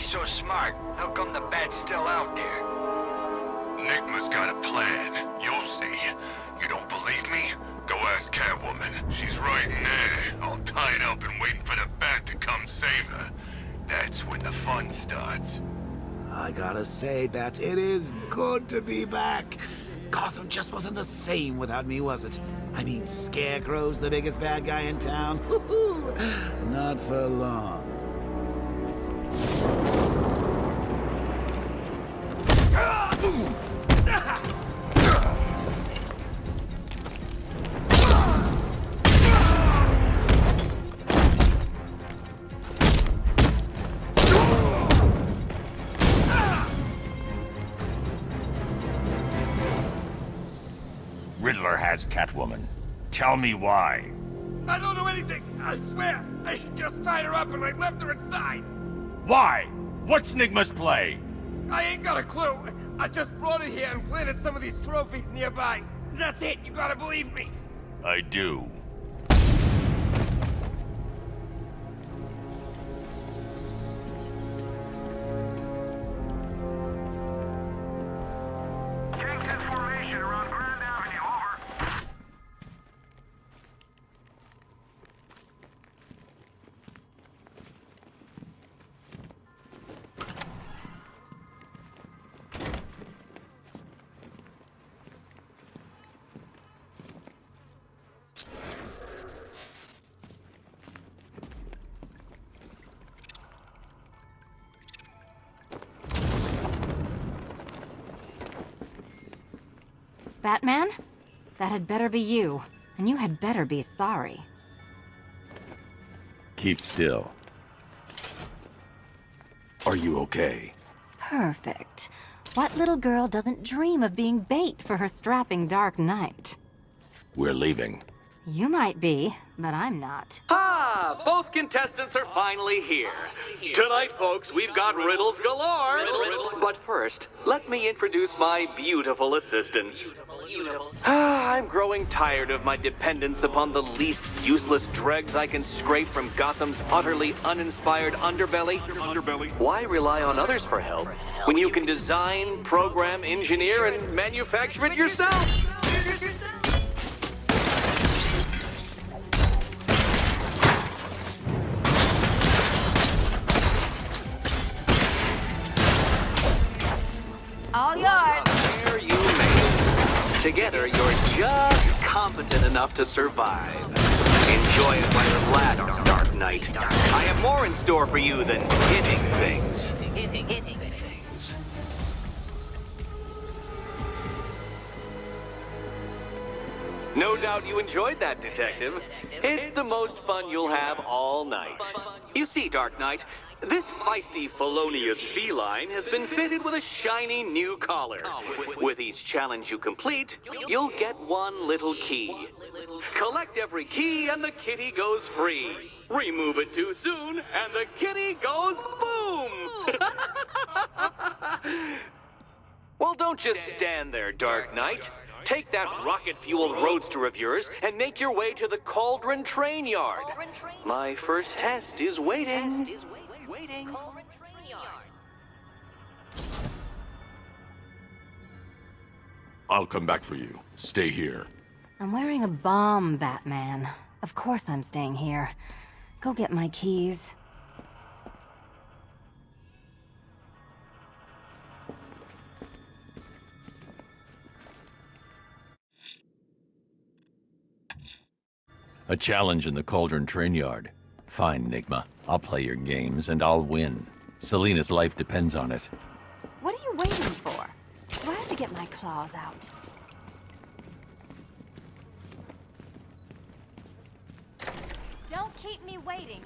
so smart, how come the bat's still out there? Enigma's got a plan. You'll see. You don't believe me? Go ask Catwoman. She's right in there, all tied up and waiting for the bat to come save her. That's when the fun starts. I gotta say, Bats, it is good to be back. Gotham just wasn't the same without me, was it? I mean, Scarecrow's the biggest bad guy in town. Woohoo! Not for long. Riddler has Catwoman. Tell me why. I don't know anything! I swear! I just tied her up and I left her inside! Why? What's Enigma's play? I ain't got a clue! I just brought her here and planted some of these trophies nearby. That's it, you gotta believe me! I do. Batman? That had better be you. And you had better be sorry. Keep still. Are you okay? Perfect. What little girl doesn't dream of being bait for her strapping Dark Knight? We're leaving. You might be, but I'm not. Ah, both contestants are finally here. Tonight, folks, we've got riddles galore. But first, let me introduce my beautiful assistants. I'm growing tired of my dependence upon the least useless dregs I can scrape from Gotham's utterly uninspired underbelly. Why rely on others for help when you can design, program, engineer, and manufacture it yourself? All yours. There you made it. Together, you're just competent enough to survive. Enjoy it while you're glad, Dark Knight. I have more in store for you than hitting things. Hitting things. No doubt you enjoyed that, Detective. It's the most fun you'll have all night. You see, Dark Knight, this feisty, felonious feline has been fitted with a shiny new collar. With each challenge you complete, you'll get one little key. Collect every key and the kitty goes free. Remove it too soon and the kitty goes boom! Well, don't just stand there, Dark Knight. Take that rocket-fueled roadster of yours and make your way to the Cauldron Train Yard. My first test is waiting. I'll come back for you. Stay here. I'm wearing a bomb, Batman. Of course I'm staying here. Go get my keys. A challenge in the Cauldron Train Yard. Fine, Enigma. I'll play your games and I'll win. Selina's life depends on it. What are you waiting for? Do I have to get my claws out? Don't keep me waiting.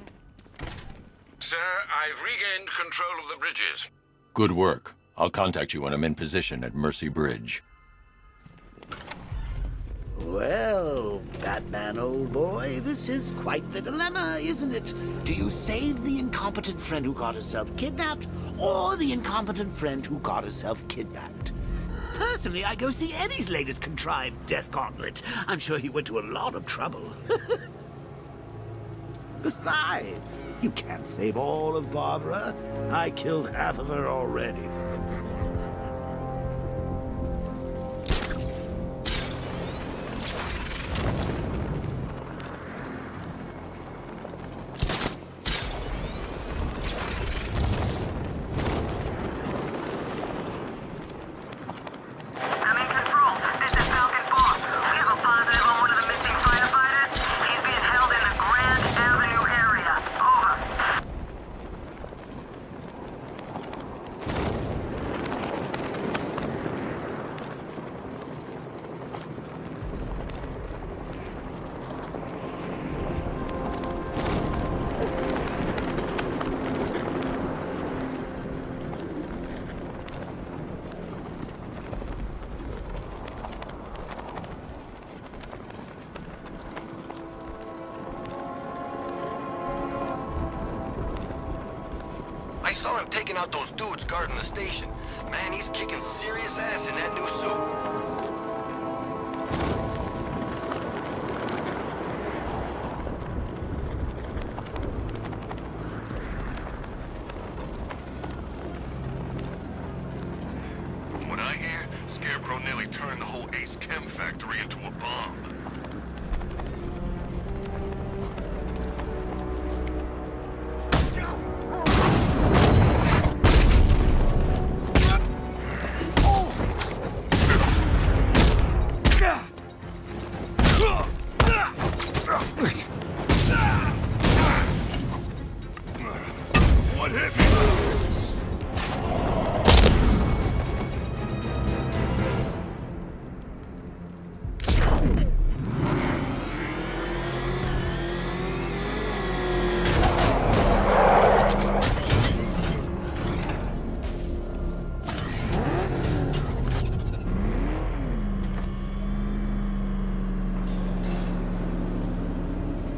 Sir, I've regained control of the bridges. Good work. I'll contact you when I'm in position at Mercy Bridge. Well, Batman, old boy, this is quite the dilemma, isn't it? Do you save the incompetent friend who got herself kidnapped, or the incompetent friend who got herself kidnapped? Personally, I go see Eddie's latest contrived death gauntlet. I'm sure he went to a lot of trouble. Besides, You can't save all of Barbara. I killed half of her already. I'm in control. This is Falcon 4. We have a positive on one of the missing firefighters. He's being held in the Grand Avenue area. Over. I saw him taking out those dudes guarding the station. Man, he's kicking serious ass in that new suit. From what I hear, Scarecrow nearly turned the whole Ace Chem factory into a bomb. What hit me?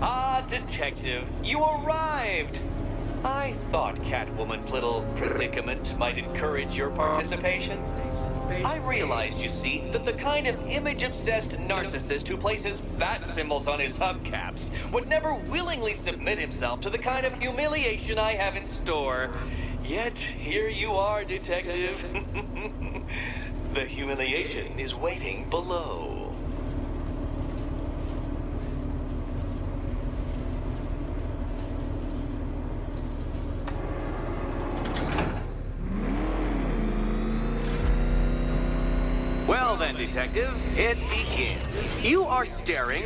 Ah, Detective, you arrived! I thought Catwoman's little predicament might encourage your participation. I realized, you see, that the kind of image-obsessed narcissist who places bat symbols on his hubcaps would never willingly submit himself to the kind of humiliation I have in store. Yet, here you are, Detective. The humiliation is waiting below. Well then, Detective, it begins. You are staring,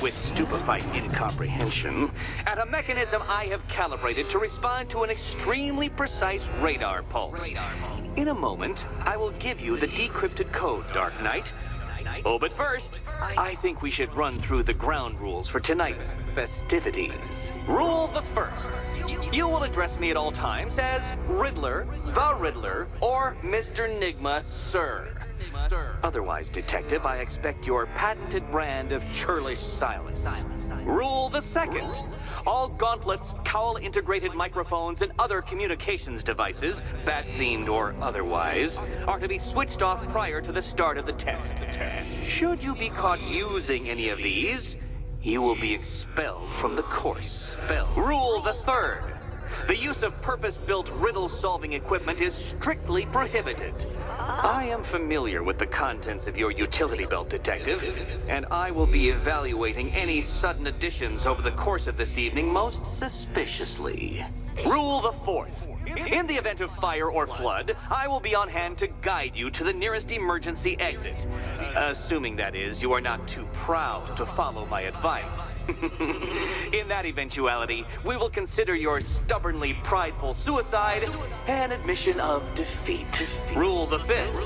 with stupefied incomprehension, at a mechanism I have calibrated to respond to an extremely precise radar pulse. In a moment, I will give you the decrypted code, Dark Knight. Oh, but first, I think we should run through the ground rules for tonight's festivities. Rule the first. You will address me at all times as Riddler, the Riddler, or Mr. Nigma, sir. Otherwise, Detective, I expect your patented brand of churlish silence. Rule the second. All gauntlets, cowl-integrated microphones, and other communications devices, bat-themed or otherwise, are to be switched off prior to the start of the test. Should you be caught using any of these, you will be expelled from the course. Rule the third. The use of purpose-built riddle-solving equipment is strictly prohibited. I am familiar with the contents of your utility belt, Detective, and I will be evaluating any sudden additions over the course of this evening most suspiciously. Rule the fourth. In the event of fire or flood, I will be on hand to guide you to the nearest emergency exit. Assuming, that is, you are not too proud to follow my advice. In that eventuality, we will consider your stubbornly prideful suicide an admission of defeat. Rule the fifth.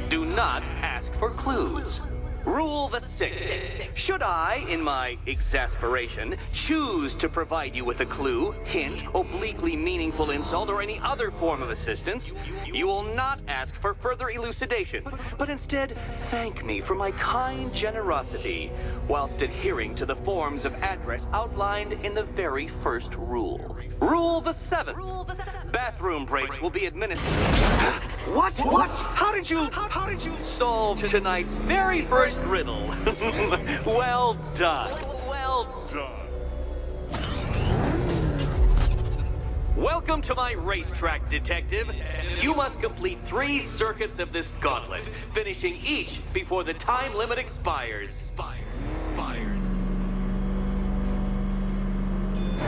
Do not ask for clues. Rule the sixth. Should I, in my exasperation, choose to provide you with a clue, hint, obliquely meaningful insult, or any other form of assistance, you will not ask for further elucidation, but instead thank me for my kind generosity, whilst adhering to the forms of address outlined in the very first rule. Rule the seventh. Bathroom breaks will be administered. What? How did you solve tonight's very first riddle? Well done. Welcome to my racetrack, Detective. You must complete 3 circuits of this gauntlet, finishing each before the time limit expires.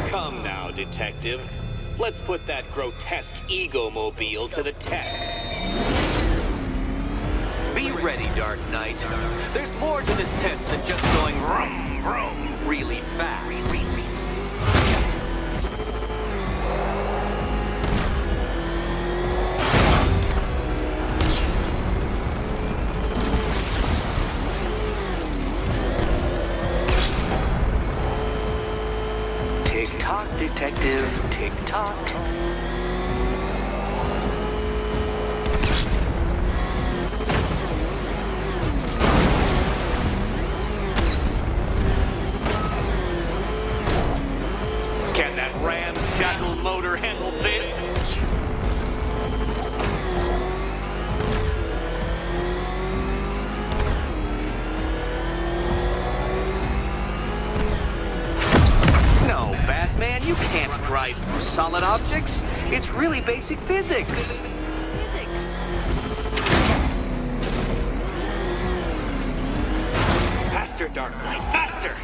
Come now, Detective. Let's put that grotesque ego-mobile to the test. Be ready, Dark Knight. There's more to this test than just going vroom, vroom really fast. Tick-tock, Detective, tick-tock. Can that ramshackle motor handle this? No, Batman, you can't drive through solid objects. It's really basic physics. Faster, Dark Knight, faster!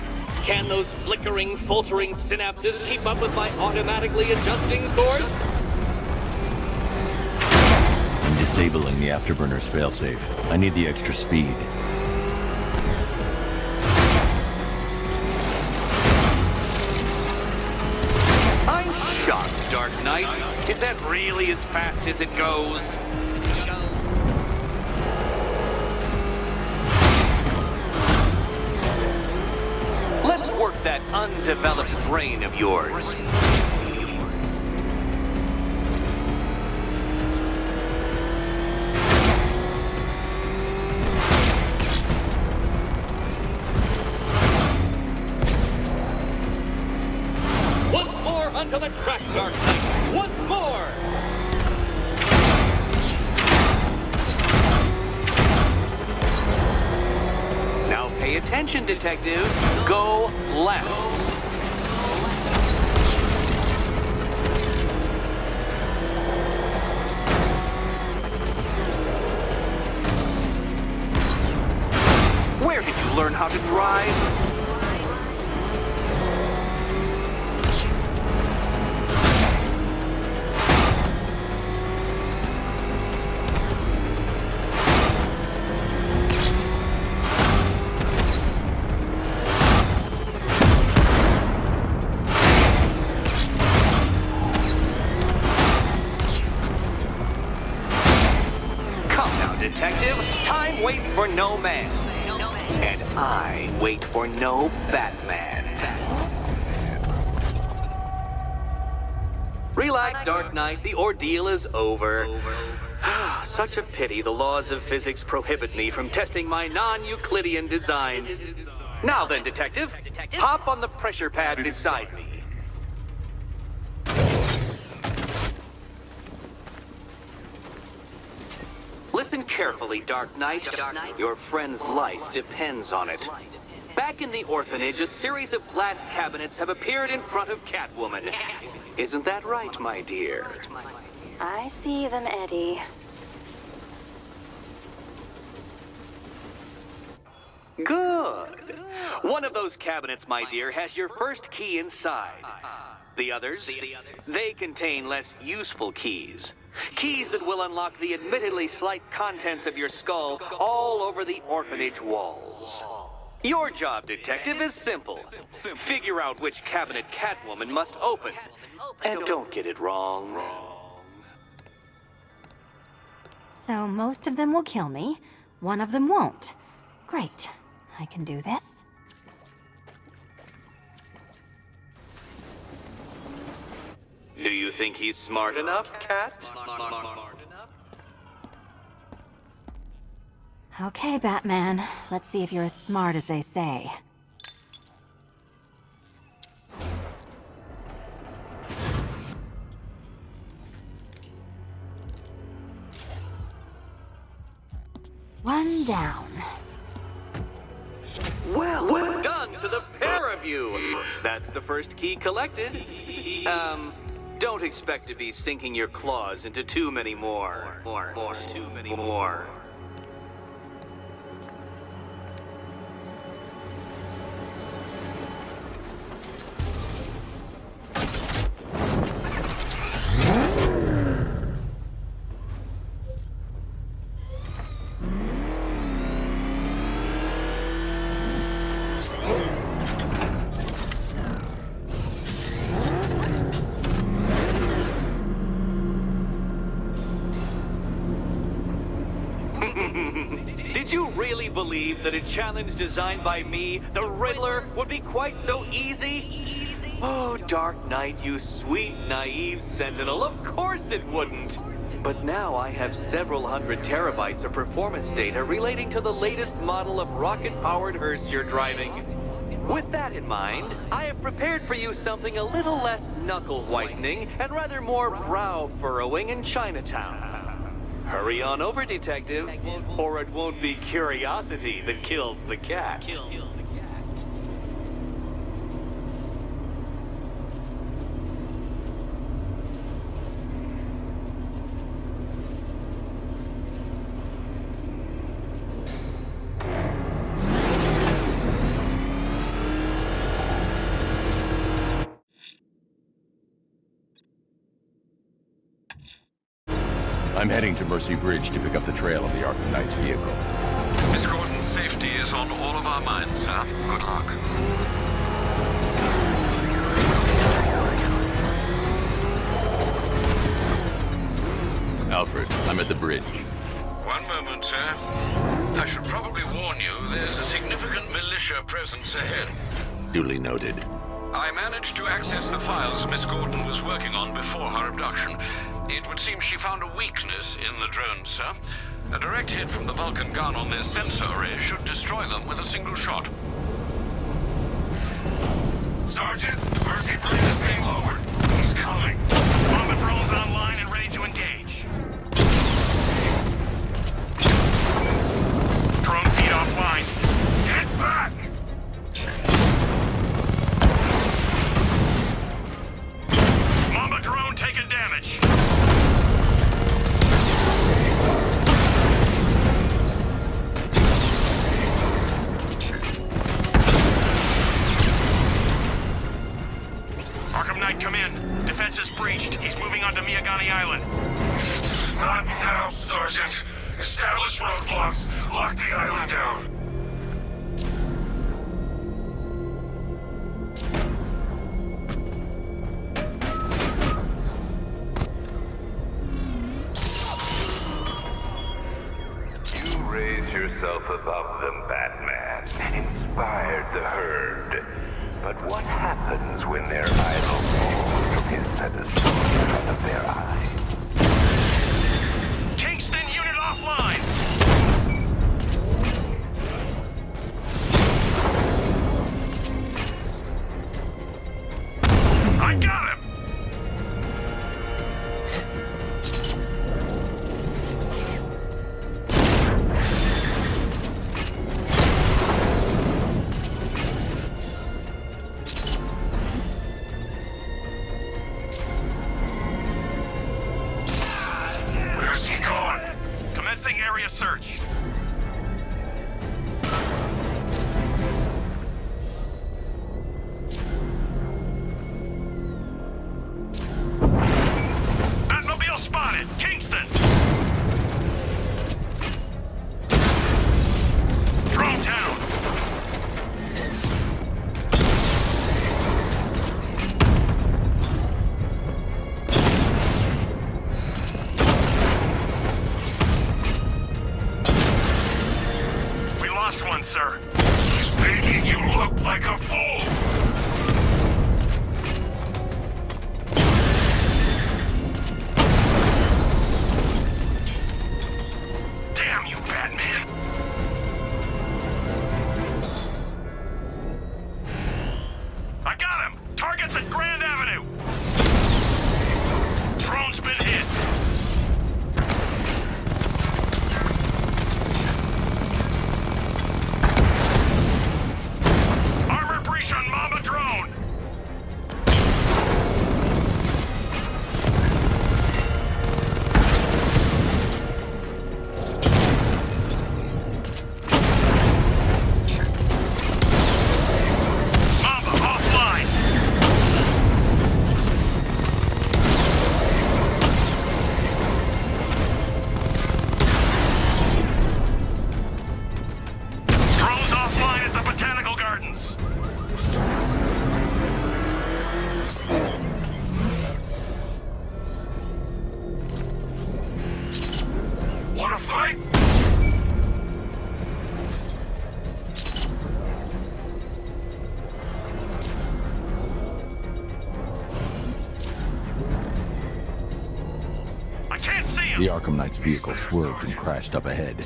Can those flickering, faltering synapses keep up with my automatically adjusting course? I'm disabling the afterburner's failsafe. I need the extra speed. I'm shocked, Dark Knight. Is that really as fast as it goes? Let's work that undeveloped brain of yours. Once more onto the track, Dark Knight. Once more! Now pay attention, Detective. Go left. Where did you learn how to drive? Detective, time waits for no man. And I wait for no Batman. Relax, Dark Knight. The ordeal is over. Such a pity the laws of physics prohibit me from testing my non-Euclidean designs. Now then, Detective, hop on the pressure pad beside me. Listen carefully, Dark Knight. Your friend's life depends on it. Back in the orphanage, a series of glass cabinets have appeared in front of Catwoman. Isn't that right, my dear? I see them, Eddie. Good. One of those cabinets, my dear, has your first key inside. The others, they contain less useful keys. Keys that will unlock the admittedly slight contents of your skull all over the orphanage walls. Your job, Detective, is simple. Figure out which cabinet Catwoman must open. And don't get it wrong. So most of them will kill me. One of them won't. Great. I can do this. Do you think he's smart enough, Cat? Okay, Batman. Let's see if you're as smart as they say. One down. Well done to the pair of you. That's the first key collected. Don't expect to be sinking your claws into too many more. Too many more. Did you really believe that a challenge designed by me, the Riddler, would be quite so easy? Oh, Dark Knight, you sweet, naive sentinel, of course it wouldn't! But now I have several hundred terabytes of performance data relating to the latest model of rocket-powered hearse you're driving. With that in mind, I have prepared for you something a little less knuckle-whitening and rather more brow-furrowing in Chinatown. Hurry on over, detective, or it won't be curiosity that kills the cat. I'm heading to Mercy Bridge to pick up the trail of the Arkham Knight's vehicle. Miss Gordon's safety is on all of our minds, sir. Good luck. Alfred, I'm at the bridge. One moment, sir. I should probably warn you, there's a significant militia presence ahead. Duly noted. I managed to access the files Miss Gordon was working on before her abduction. It would seem she found a weakness in the drones, sir. A direct hit from the Vulcan gun on their sensor array should destroy them with a single shot. Sergeant, Mercy Bridge is being lowered. He's coming. Bomber drones online and ready to engage. Drone feed offline. Get back! Mamba drone taking damage. Arkham Knight, come in. Defense is breached. He's moving onto Miyagani Island. Not now, Sergeant. Establish roadblocks. Lock the island down. You raise yourself above them, Batman, and inspired the herd. But what happens when their idol falls from his pedestal in front of their eyes? Kingston unit offline! I got him! Where's he gone? Commencing area search. Batmobile spotted! Kingston! Drone down! The Arkham Knight's vehicle swerved and crashed up ahead.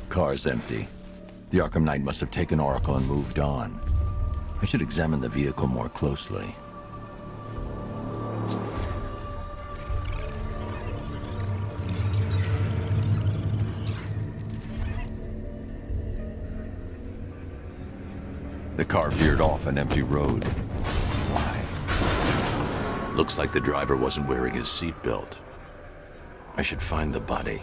Car's empty. The Arkham Knight must have taken Oracle and moved on. I should examine the vehicle more closely. The car veered off an empty road. Why? Looks like the driver wasn't wearing his seatbelt. I should find the body.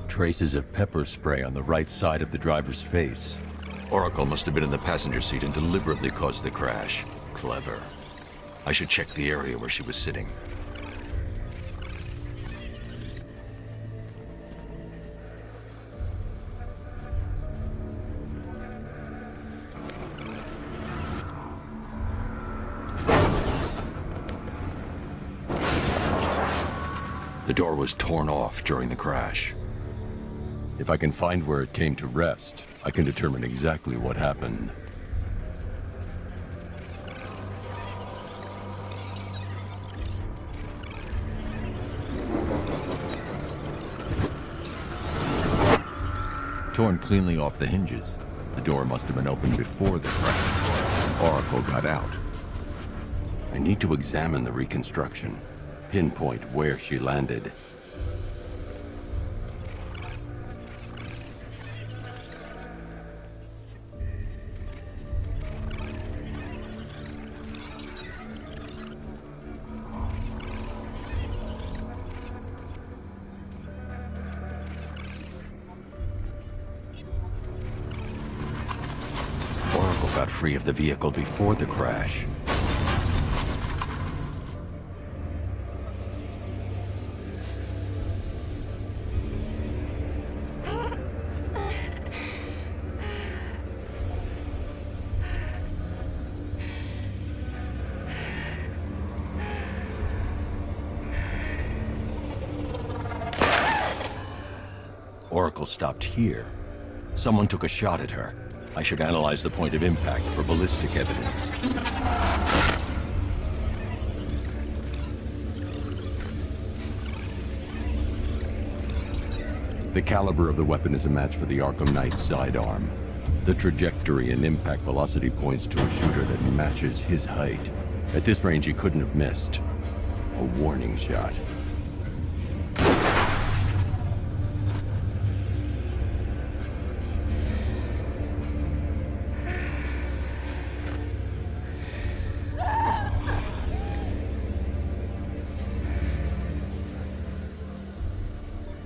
Traces of pepper spray on the right side of the driver's face. Oracle must have been in the passenger seat and deliberately caused the crash. Clever. I should check the area where she was sitting. The door was torn off during the crash. If I can find where it came to rest, I can determine exactly what happened. Torn cleanly off the hinges. The door must have been opened before the crash. Oracle got out. I need to examine the reconstruction, pinpoint where she landed. Got free of the vehicle before the crash. Oracle stopped here. Someone took a shot at her. I should analyze the point of impact for ballistic evidence. The caliber of the weapon is a match for the Arkham Knight's sidearm. The trajectory and impact velocity points to a shooter that matches his height. At this range, he couldn't have missed. A warning shot.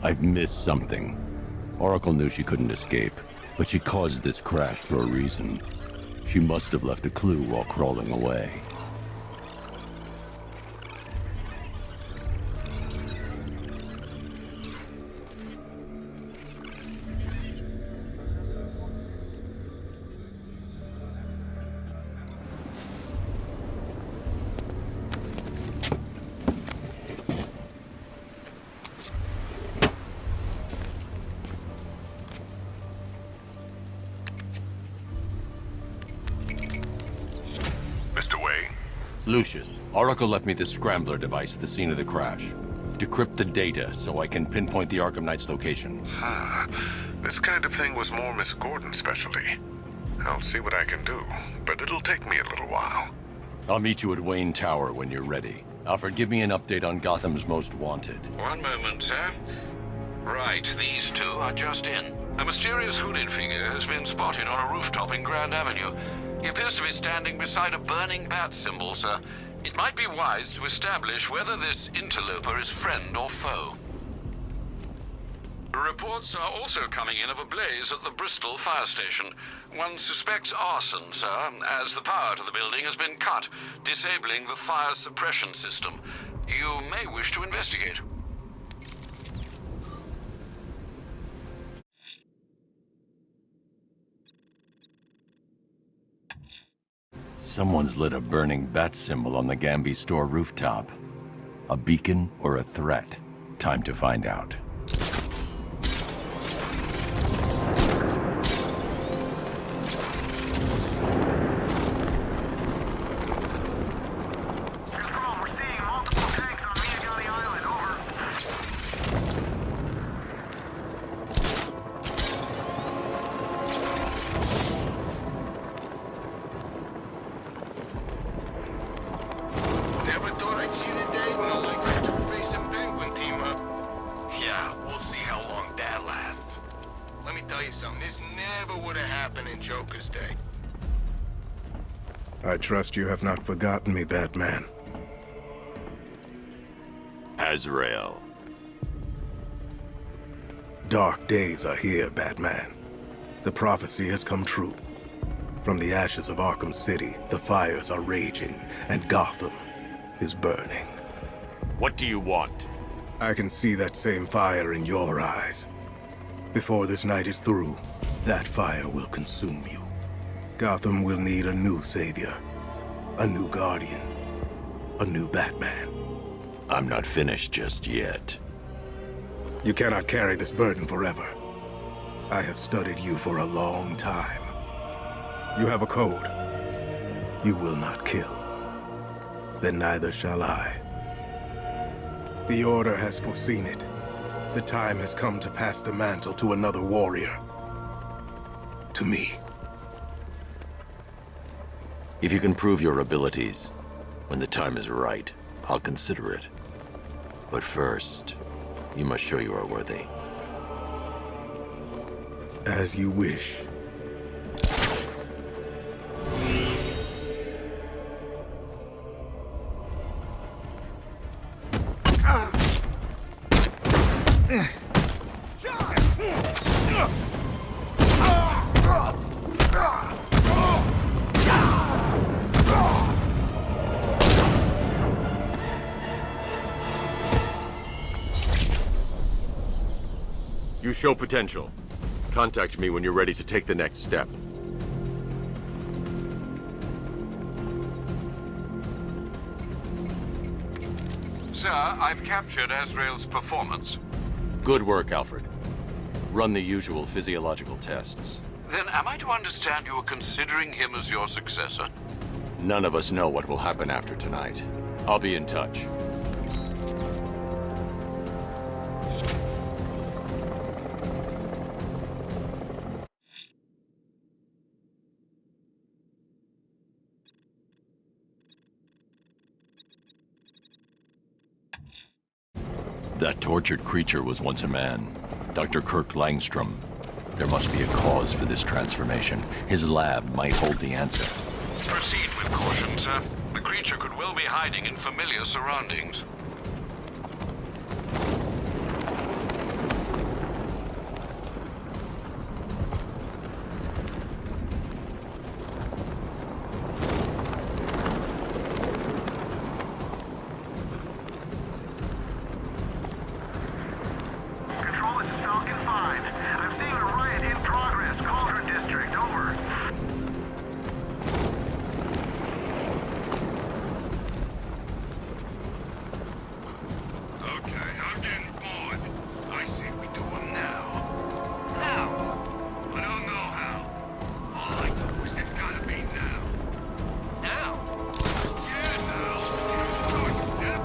I've missed something. Oracle knew she couldn't escape, but she caused this crash for a reason. She must have left a clue while crawling away. Lucius, Oracle left me the scrambler device at the scene of the crash. Decrypt the data so I can pinpoint the Arkham Knight's location. This kind of thing was more Miss Gordon's specialty. I'll see what I can do, but it'll take me a little while. I'll meet you at Wayne Tower when you're ready. Alfred, give me an update on Gotham's Most Wanted. One moment, sir. Right, these two are just in. A mysterious hooded figure has been spotted on a rooftop in Grand Avenue. He appears to be standing beside a burning bat symbol, sir. It might be wise to establish whether this interloper is friend or foe. Reports are also coming in of a blaze at the Bristol fire station. One suspects arson, sir, as the power to the building has been cut, disabling the fire suppression system. You may wish to investigate. Someone's lit a burning bat symbol on the Gambi store rooftop. A beacon or a threat? Time to find out. Never thought I'd see the day when the likes of Two-Face and Penguin team up. Yeah, we'll see how long that lasts. Let me tell you something, this never would have happened in Joker's day. I trust you have not forgotten me, Batman. Azrael. Dark days are here, Batman. The prophecy has come true. From the ashes of Arkham City, the fires are raging, and Gotham is burning. What do you want? I can see that same fire in your eyes. Before this night is through, that fire will consume you. Gotham will need a new savior, a new guardian, a new Batman. I'm not finished just yet. You cannot carry this burden forever. I have studied you for a long time. You have a code. You will not kill. Then neither shall I. The Order has foreseen it. The time has come to pass the mantle to another warrior. To me. If you can prove your abilities, when the time is right, I'll consider it. But first, you must show you are worthy. As you wish. You show potential. Contact me when you're ready to take the next step. Sir, I've captured Azrael's performance. Good work, Alfred. Run the usual physiological tests. Then am I to understand you are considering him as your successor? None of us know what will happen after tonight. I'll be in touch. That tortured creature was once a man. Dr. Kirk Langstrom. There must be a cause for this transformation. His lab might hold the answer. Proceed with caution, sir. The creature could well be hiding in familiar surroundings. Control, it's Falcon 5. I'm seeing a riot in progress. Cauldron District, over. Okay, I'm getting bored. I say we do them now. How? I don't know how. All I know is it's gotta be now. Now? Yeah, now. Yep.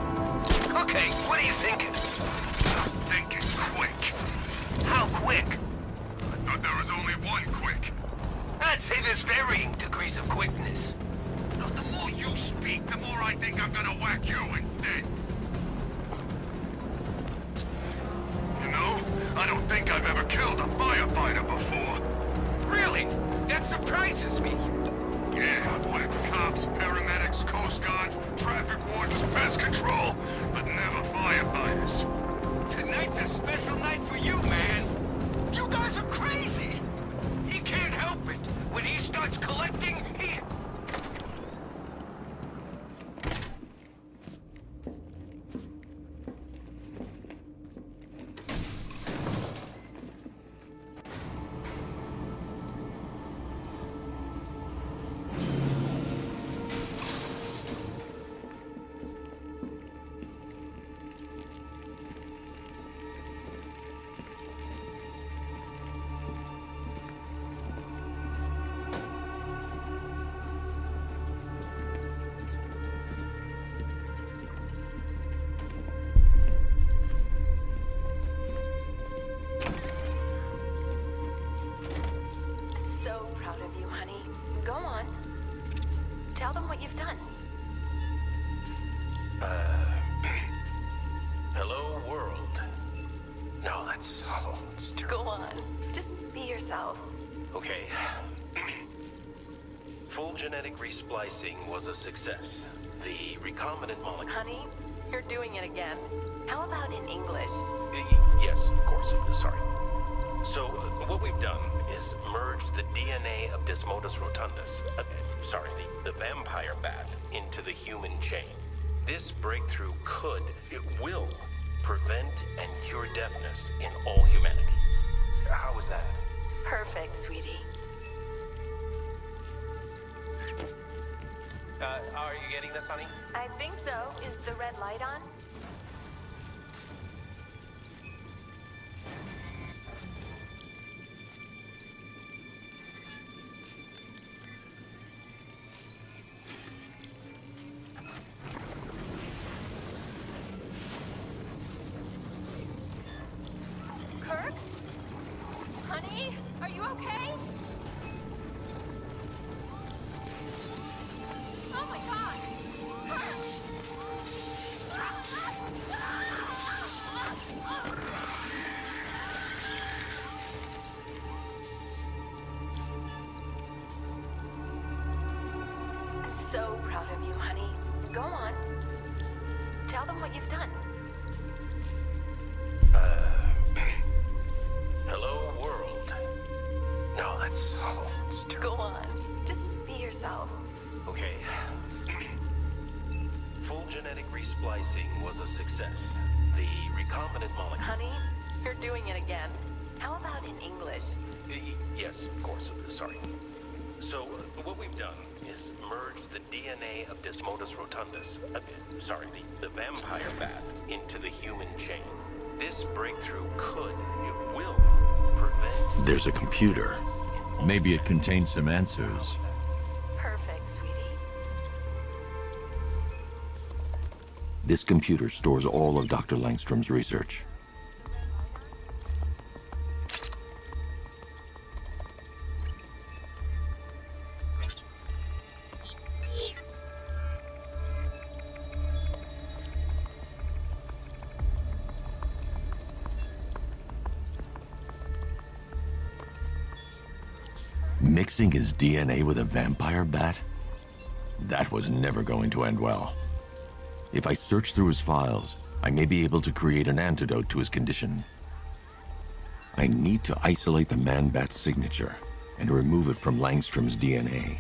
Okay, what are you thinking? I'm thinking quick. How quick? I thought there was only one quick. I'd say there's varying degrees of quickness. Now, the more you speak, the more I think I'm gonna whack you instead. You know, I don't think I've ever killed a firefighter before. Really? That surprises me. Yeah, I've whacked cops, paramedics, coast guards, traffic wardens, pest control, but never firefighters. Tonight's a special night for you, man. You guys are crazy. He can't help it. When he starts collecting, he... Go on. Tell them what you've done. Hello, world. No, that's terrible. Go on. Just be yourself. Okay. Full genetic resplicing was a success. The recombinant molecule... Honey, you're doing it again. How about in English? Yes, of course. Sorry. So, what we've done is merged the DNA of Desmodus rotundus, the vampire bat, into the human chain. This breakthrough it will, prevent and cure deafness in all humanity. How is that? Perfect, sweetie. Are you getting this, honey? I think so. Is the red light on? Kirk? Honey? Are you okay? Oh my god! Kirk! I'm so proud of you, honey. Go on. Tell them what you've done. Hello, world. No, that's terrible. Go on. Just be yourself. Okay. Full genetic resplicing was a success. The recombinant molecule... Honey, you're doing it again. How about in English? Yes, of course. Sorry. So, what we've done is merged the DNA of Desmodus rotundus, the vampire bat, into the human chain. This breakthrough it will, prevent... There's a computer. Maybe it contains some answers. Perfect, sweetie. This computer stores all of Dr. Langstrom's research. Mixing his DNA with a vampire bat? That was never going to end well. If I search through his files, I may be able to create an antidote to his condition. I need to isolate the man-bat's signature and remove it from Langstrom's DNA.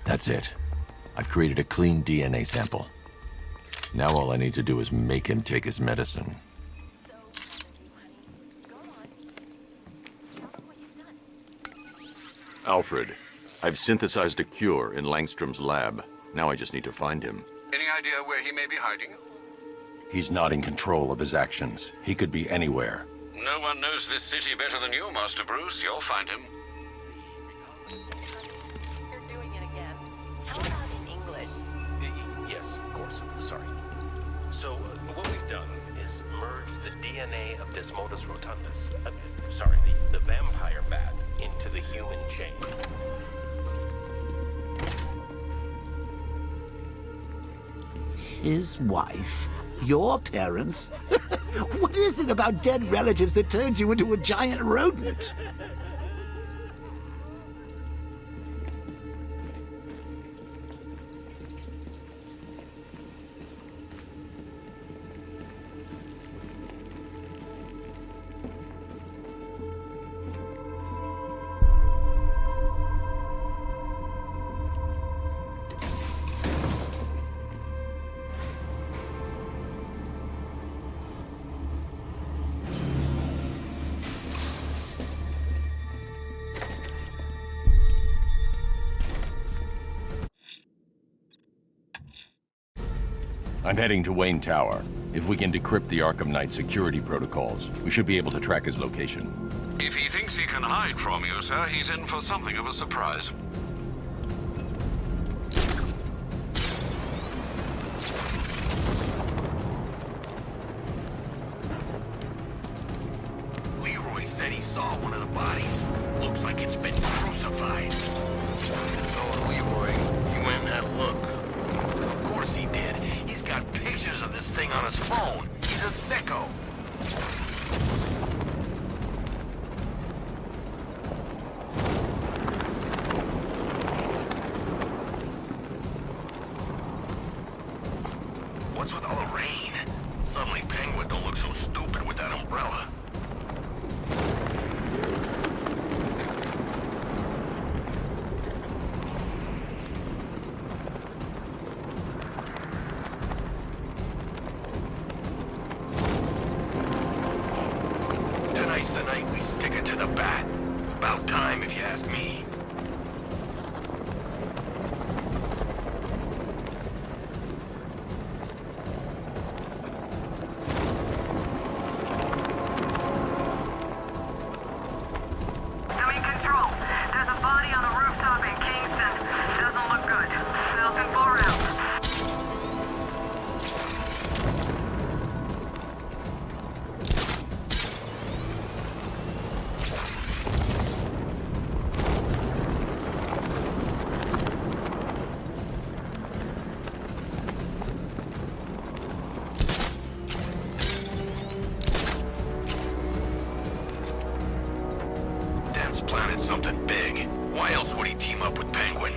That's it. I've created a clean DNA sample. Now all I need to do is make him take his medicine. Alfred, I've synthesized a cure in Langstrom's lab. Now I just need to find him. Any idea where he may be hiding? He's not in control of his actions. He could be anywhere. No one knows this city better than you, Master Bruce. You'll find him. You're doing it again. How about in English? Yes, of course. Sorry. So, what we've done is merge the DNA of Desmodus rotundus, the vampire bat, into the human chain. His wife? Your parents? What is it about dead relatives that turned you into a giant rodent? I'm heading to Wayne Tower. If we can decrypt the Arkham Knight security protocols, we should be able to track his location. If he thinks he can hide from you, sir, he's in for something of a surprise. Leroy said he saw one of the bodies. Looks like it's been crucified. Oh, Leroy, he went and had a look. Of course he did. He's got pictures of this thing on his phone. He's a sicko. What's with all the rain? Suddenly Penguin don't look so stupid with that umbrella. Tonight's the night we stick it to the bat. About time, if you ask me. Doing control. There's a body on a rooftop in Kingston. Doesn't look good. Falcon 4 out. Dan's planted something big. Why else would he team up with Penguin?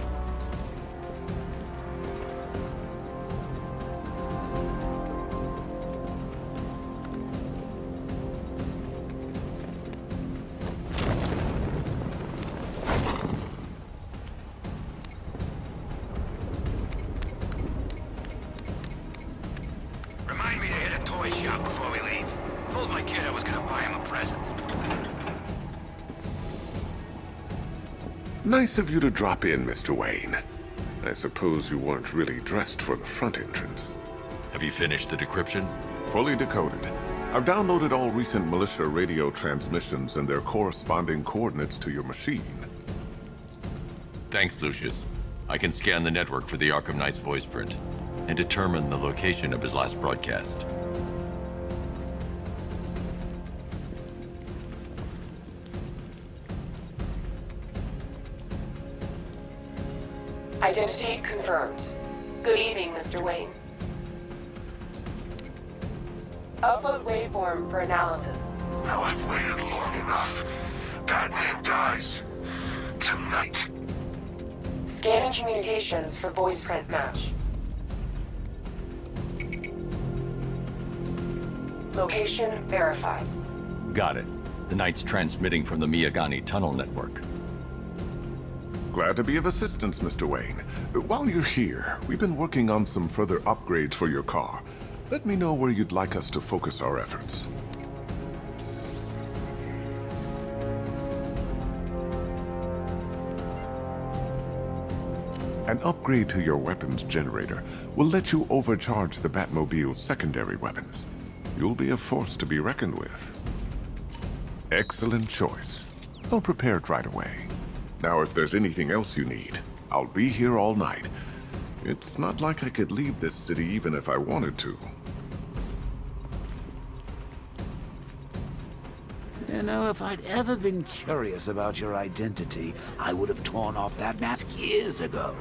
Remind me to hit a toy shop before we leave. Told my kid I was gonna buy him a present. Nice of you to drop in, Mr. Wayne. I suppose you weren't really dressed for the front entrance. Have you finished the decryption? Fully decoded. I've downloaded all recent militia radio transmissions and their corresponding coordinates to your machine. Thanks, Lucius. I can scan the network for the Arkham Knight's voice print and determine the location of his last broadcast. Identity confirmed. Good evening, Mr. Wayne. Upload waveform for analysis. Now I've waited long enough. Batman dies. Tonight. Scanning communications for voice print match. Location verified. Got it. The Knight's transmitting from the Miyagani tunnel network. Glad to be of assistance, Mr. Wayne. While you're here, we've been working on some further upgrades for your car. Let me know where you'd like us to focus our efforts. An upgrade to your weapons generator will let you overcharge the Batmobile's secondary weapons. You'll be a force to be reckoned with. Excellent choice. I'll prepare it right away. Now, if there's anything else you need, I'll be here all night. It's not like I could leave this city even if I wanted to. You know, if I'd ever been curious about your identity, I would have torn off that mask years ago.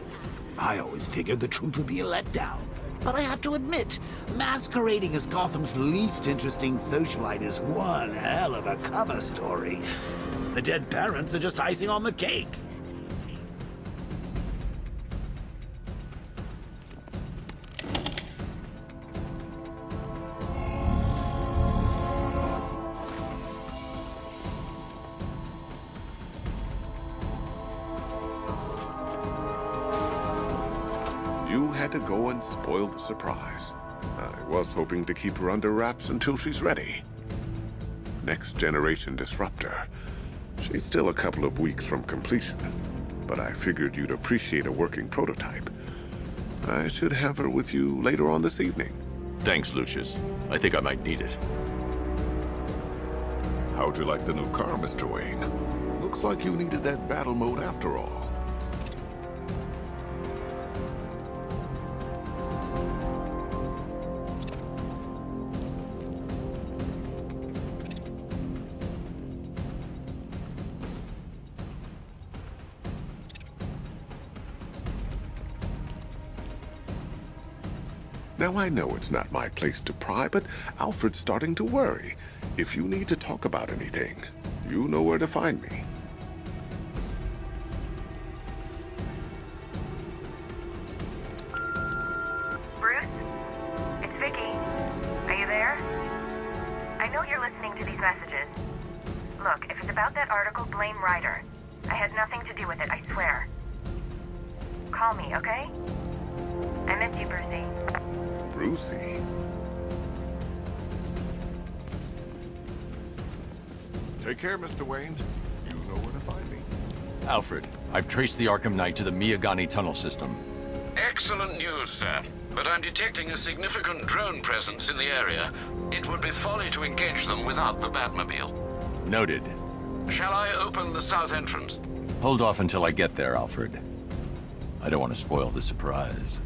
I always figured the truth would be a letdown. But I have to admit, masquerading as Gotham's least interesting socialite is one hell of a cover story. The dead parents are just icing on the cake. You had to go and spoil the surprise. I was hoping to keep her under wraps until she's ready. Next generation disruptor. She's still a couple of weeks from completion, but I figured you'd appreciate a working prototype. I should have her with you later on this evening. Thanks, Lucius. I think I might need it. How'd you like the new car, Mr. Wayne? Looks like you needed that battle mode after all. Now, I know it's not my place to pry, but Alfred's starting to worry. If you need to talk about anything, you know where to find me. Bruce? It's Vicky. Are you there? I know you're listening to these messages. Look, if it's about that article, blame Ryder. I had nothing to do with it, I swear. Call me, okay? I miss you, Brucey. Brucey? Take care, Mr. Wayne. You know where to find me. Alfred, I've traced the Arkham Knight to the Miyagani tunnel system. Excellent news, sir. But I'm detecting a significant drone presence in the area. It would be folly to engage them without the Batmobile. Noted. Shall I open the south entrance? Hold off until I get there, Alfred. I don't want to spoil the surprise.